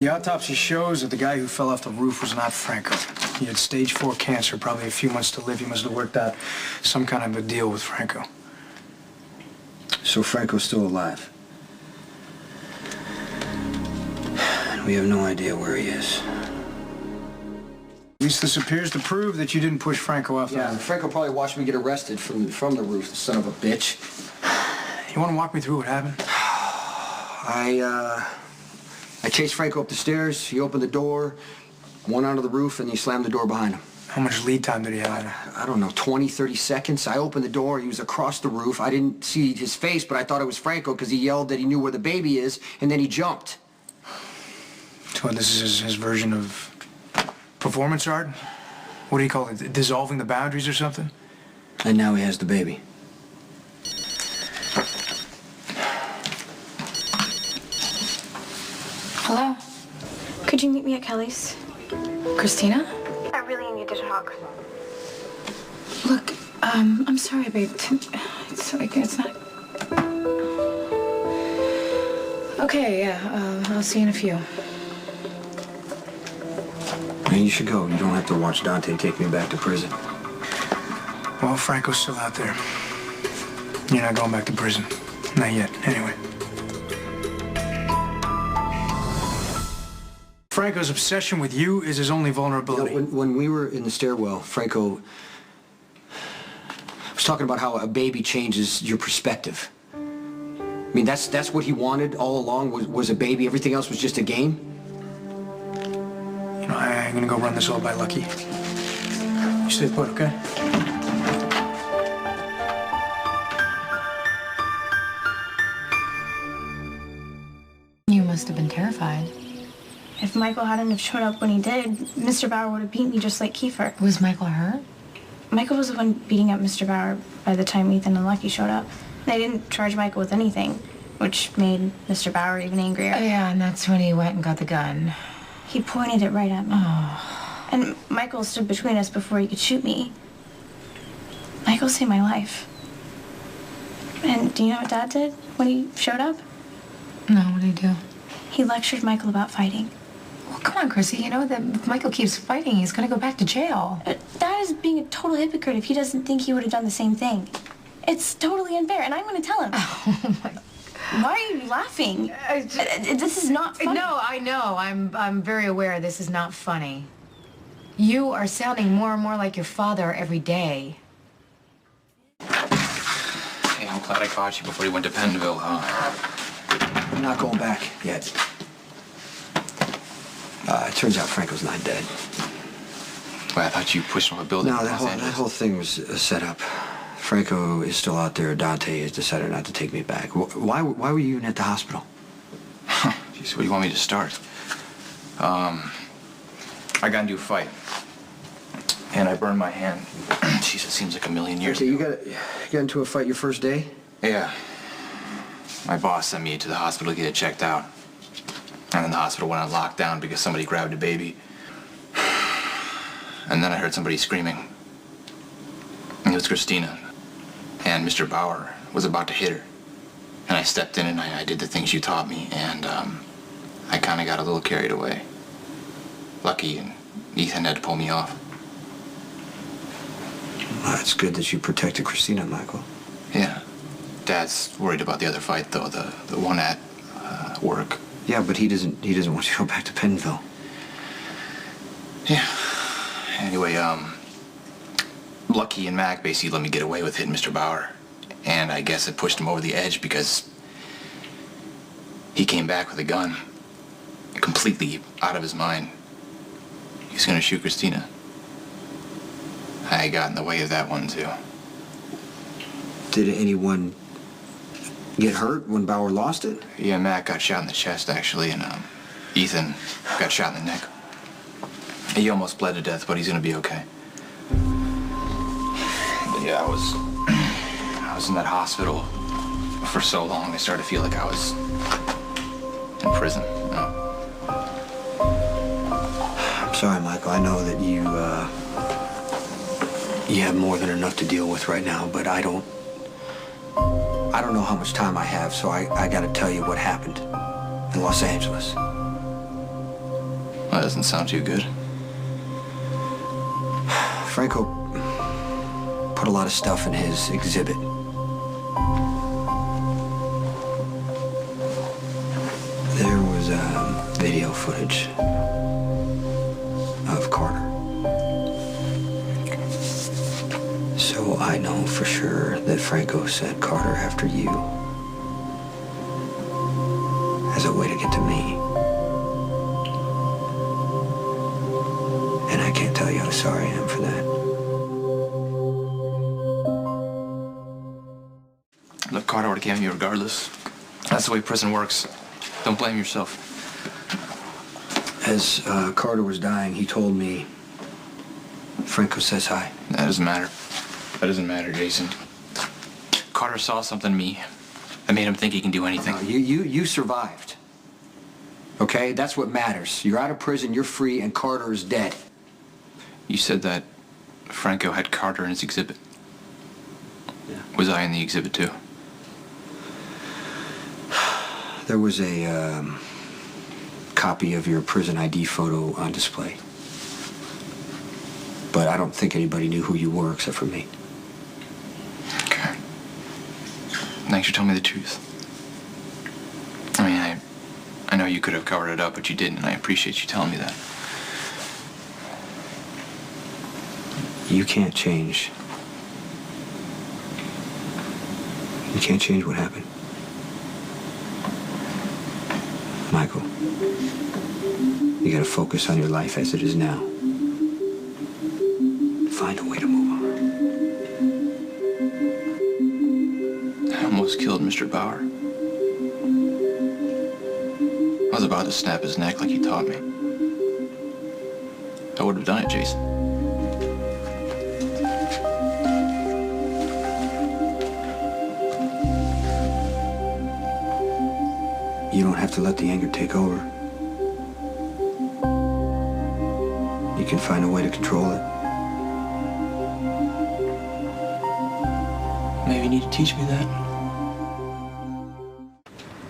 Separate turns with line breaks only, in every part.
The autopsy shows that the guy who fell off the roof was not Franco. He had stage 4 cancer, probably a few months to live. He must have worked out some kind of a deal with Franco.
So Franco's still alive? We have no idea where he is.
At least this appears to prove that you didn't push Franco off the roof.
Franco probably watched me get arrested from the roof, the son of a bitch.
You want to walk me through what happened?
I chased Franco up the stairs. He opened the door, went onto the roof, and he slammed the door behind him.
How much lead time did he have?
I don't know, 20, 30 seconds. I opened the door. He was across the roof. I didn't see his face, but I thought it was Franco because he yelled that he knew where the baby is, and then he jumped.
So this is his version of performance art? What do you call it? Dissolving the boundaries or something?
And now he has the baby.
Hello? Could you meet me at Kelly's? Christina?
I really need to talk.
Look, I'm sorry, babe. It's not... Okay, yeah, I'll see you in a few.
Man, you should go. You don't have to watch Dante take me back to prison.
Well, Franco's still out there. You're not going back to prison. Not yet, anyway. Franco's obsession with you is his only vulnerability.
You know, when we were in the stairwell, Franco was talking about how a baby changes your perspective. I mean, that's what he wanted all along, was a baby. Everything else was just a game.
You know, I'm gonna go run this all by Lucky. You stay put, okay?
You must have been terrified.
If Michael hadn't have shown up when he did, Mr. Bauer would have beat me just like Kiefer.
Was Michael hurt?
Michael was the one beating up Mr. Bauer by the time Ethan and Lucky showed up. They didn't charge Michael with anything, which made Mr. Bauer even angrier.
Oh, yeah, and that's when he went and got the gun.
He pointed it right at me.
Oh.
And Michael stood between us before he could shoot me. Michael saved my life. And do you know what Dad did when he showed up?
No, what did he do?
He lectured Michael about fighting.
Well, come on, Chrissy. You know that if Michael keeps fighting, he's gonna go back to jail.
Dad is being a total hypocrite if he doesn't think he would have done the same thing. It's totally unfair, and I'm gonna tell him.
Oh, my...
Why are you laughing? This is not funny.
No, I know. I'm very aware this is not funny. You are sounding more and more like your father every day.
Hey, I'm glad I caught you before you went to Pentonville, huh?
I'm not going back yet. It turns out Franco's not dead.
Well, I thought you pushed him off a building
No,
in
that
Los Angeles.
whole thing was a setup. Franco is still out there. Dante has decided not to take me back. Why were you even at the hospital?
Jeez, where do you want me to start? I got into a fight. And I burned my hand. Jeez, it seems like a million years
Okay,
ago.
you got into a fight your first day?
Yeah. My boss sent me to the hospital to get it checked out. And then the hospital went on lockdown because somebody grabbed a baby. And then I heard somebody screaming. And it was Christina. And Mr. Bauer was about to hit her. And I stepped in and I did the things you taught me. And I kind of got a little carried away. Lucky and Ethan had to pull me off.
Well, it's good that you protected Christina, Michael.
Yeah. Dad's worried about the other fight, though, the one at work.
Yeah, but he doesn't want you to go back to Pentonville.
Yeah. Anyway, Lucky and Mac basically let me get away with hitting Mr. Bauer. And I guess it pushed him over the edge because he came back with a gun. Completely out of his mind. He's gonna shoot Christina. I got in the way of that one, too.
Did anyone get hurt when Bauer lost it?
Yeah, Mac got shot in the chest, actually, and Ethan got shot in the neck. He almost bled to death, but he's gonna be okay. But yeah, I was in that hospital for so long, I started to feel like I was in prison.
I'm sorry, Michael. I know that you have more than enough to deal with right now, but I don't know how much time I have, so I gotta tell you what happened in Los Angeles.
Well, that doesn't sound too good.
Franco put a lot of stuff in his exhibit. There was video footage of Carter. So I know for sure that Franco sent Carter after you as a way to get to me. And I can't tell you how sorry I am for that.
Look, Carter would have came to you regardless. That's the way prison works. Don't blame yourself.
As Carter was dying, he told me, Franco says hi.
That doesn't matter. That doesn't matter, Jason. Carter saw something in me that made him think he can do anything.
No, you survived. Okay? That's what matters. You're out of prison, you're free, and Carter is dead.
You said that Franco had Carter in his exhibit.
Yeah.
Was I in the exhibit too?
There was a copy of your prison ID photo on display. But I don't think anybody knew who you were except for me.
Okay. Thanks for telling me the truth. I mean, I know you could have covered it up, but you didn't, and I appreciate you telling me that.
You can't change. You can't change what happened. Michael, you gotta focus on your life as it is now. Find a way to move on.
I almost killed Mr. Bauer. I was about to snap his neck like he taught me. I would have done it, Jason.
You don't have to let the anger take over. You can find a way to control it.
Maybe you need to teach me that.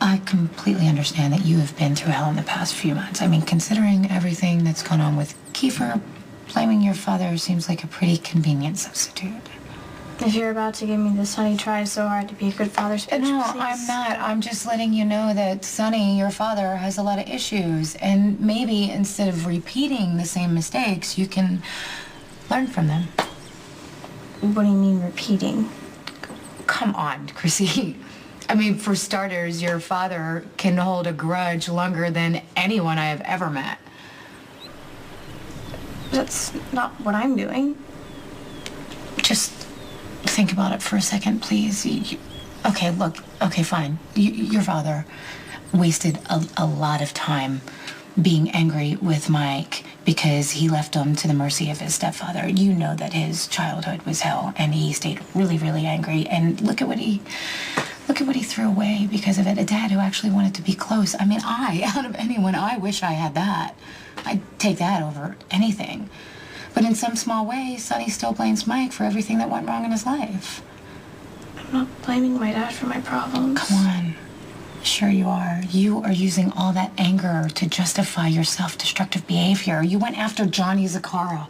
I completely understand that you have been through hell in the past few months. I mean, considering everything that's gone on with Kiefer, blaming your father seems like a pretty convenient substitute.
If you're about to give me this, honey, try so hard to be a good father speech,
No,
please.
I'm not. I'm just letting you know that Sonny, your father, has a lot of issues. And maybe instead of repeating the same mistakes, you can learn from them.
What do you mean repeating?
Come on, Chrissy. I mean, for starters, your father can hold a grudge longer than anyone I have ever met.
That's not what I'm doing.
Just think about it for a second, please. Okay, look. Okay, fine. Your father wasted a lot of time being angry with Mike because he left him to the mercy of his stepfather. You know that his childhood was hell, and he stayed really, really angry. And look at what he threw away because of it. A dad who actually wanted to be close. I mean, out of anyone, I wish I had that. I'd take that over anything. But in some small way, Sonny still blames Mike for everything that went wrong in his life.
I'm not blaming my dad for my problems.
Come on. Sure you are. You are using all that anger to justify your self-destructive behavior. You went after Johnny Zakara.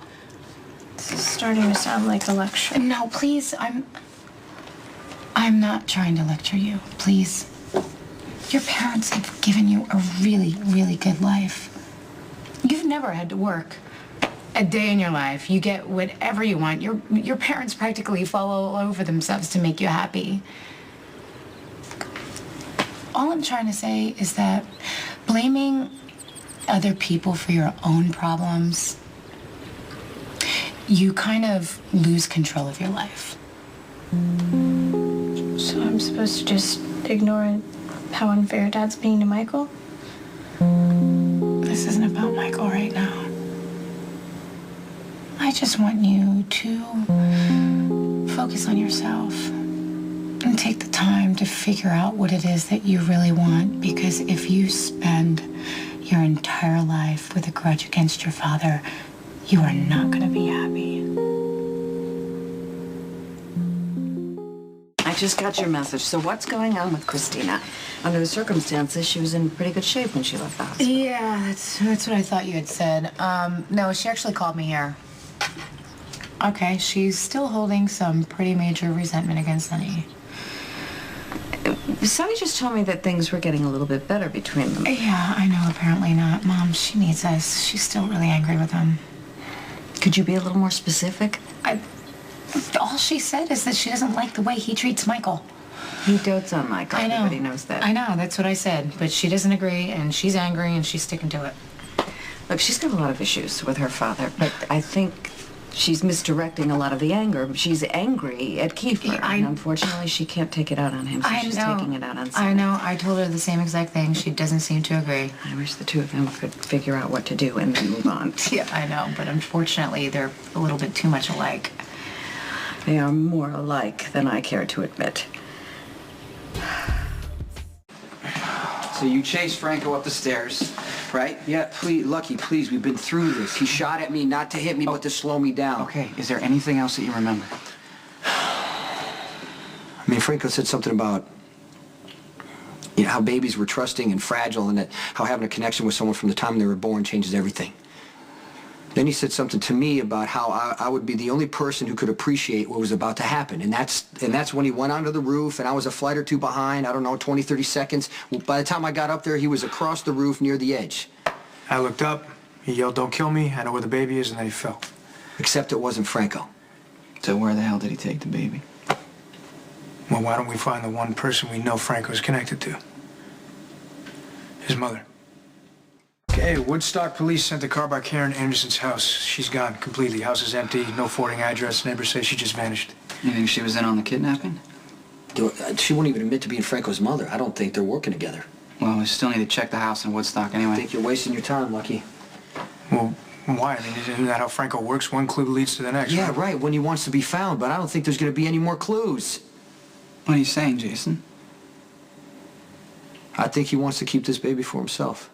This is starting to sound like a lecture.
No, please, I'm not trying to lecture you. Please. Your parents have given you a really, really good life. You've never had to work a day in your life. You get whatever you want. Your parents practically fall all over themselves to make you happy. All I'm trying to say is that blaming other people for your own problems, you kind of lose control of your life.
So I'm supposed to just ignore how unfair Dad's being to Michael?
This isn't about Michael right now. I just want you to focus on yourself and take the time to figure out what it is that you really want, because if you spend your entire life with a grudge against your father, you are not going to be happy.
I just got your message. So what's going on with Christina? Under the circumstances, she was in pretty good shape when she left the hospital.
Yeah, that's what I thought you had said. No, she actually called me here. Okay, she's still holding some pretty major resentment against Sonny.
Sonny just told me that things were getting a little bit better between them.
Yeah, I know, apparently not. Mom, she needs us. She's still really angry with him.
Could you be a little more specific?
All she said is that she doesn't like the way he treats Michael.
He dotes on Michael.
I know.
Everybody knows that.
I know, that's what I said. But she doesn't agree, and she's angry, and she's sticking to it.
Look, she's got a lot of issues with her father, but I think she's misdirecting a lot of the anger. She's angry at Kiefer, and unfortunately, she can't take it out on him, so she's taking it out on Sonny.
I know. I told her the same exact thing. She doesn't seem to agree.
I wish the two of them could figure out what to do and then move on.
Yeah, I know, but unfortunately, they're a little bit too much alike.
They are more alike than I care to admit.
So you chased Franco up the stairs, right? Yeah, please, Lucky, please, we've been through this. He shot at me not to hit me, but to slow me down.
Okay, is there anything else that you remember?
I mean, Franco said something about, you know, how babies were trusting and fragile, and that how having a connection with someone from the time they were born changes everything. Then he said something to me about how I would be the only person who could appreciate what was about to happen. And that's when he went onto the roof, and I was a flight or two behind, I don't know, 20, 30 seconds. By the time I got up there, he was across the roof near the edge.
I looked up, he yelled, "Don't kill me, I know where the baby is," and then he fell.
Except it wasn't Franco.
So where the hell did he take the baby?
Well, why don't we find the one person we know Franco's connected to? His mother. Okay, Woodstock police sent a car by Karen Anderson's house. She's gone completely. House is empty, no forwarding address. Neighbors say she just vanished.
You think she was in on the kidnapping?
She won't even admit to being Franco's mother. I don't think they're working together.
Well, we still need to check the house in Woodstock
I
anyway.
think you're wasting your time, Lucky.
Well, why? I mean, isn't that how Franco works? One clue leads to the next.
Yeah, right, when he wants to be found, but I don't think there's going to be any more clues.
What are you saying, Jason?
I think he wants to keep this baby for himself.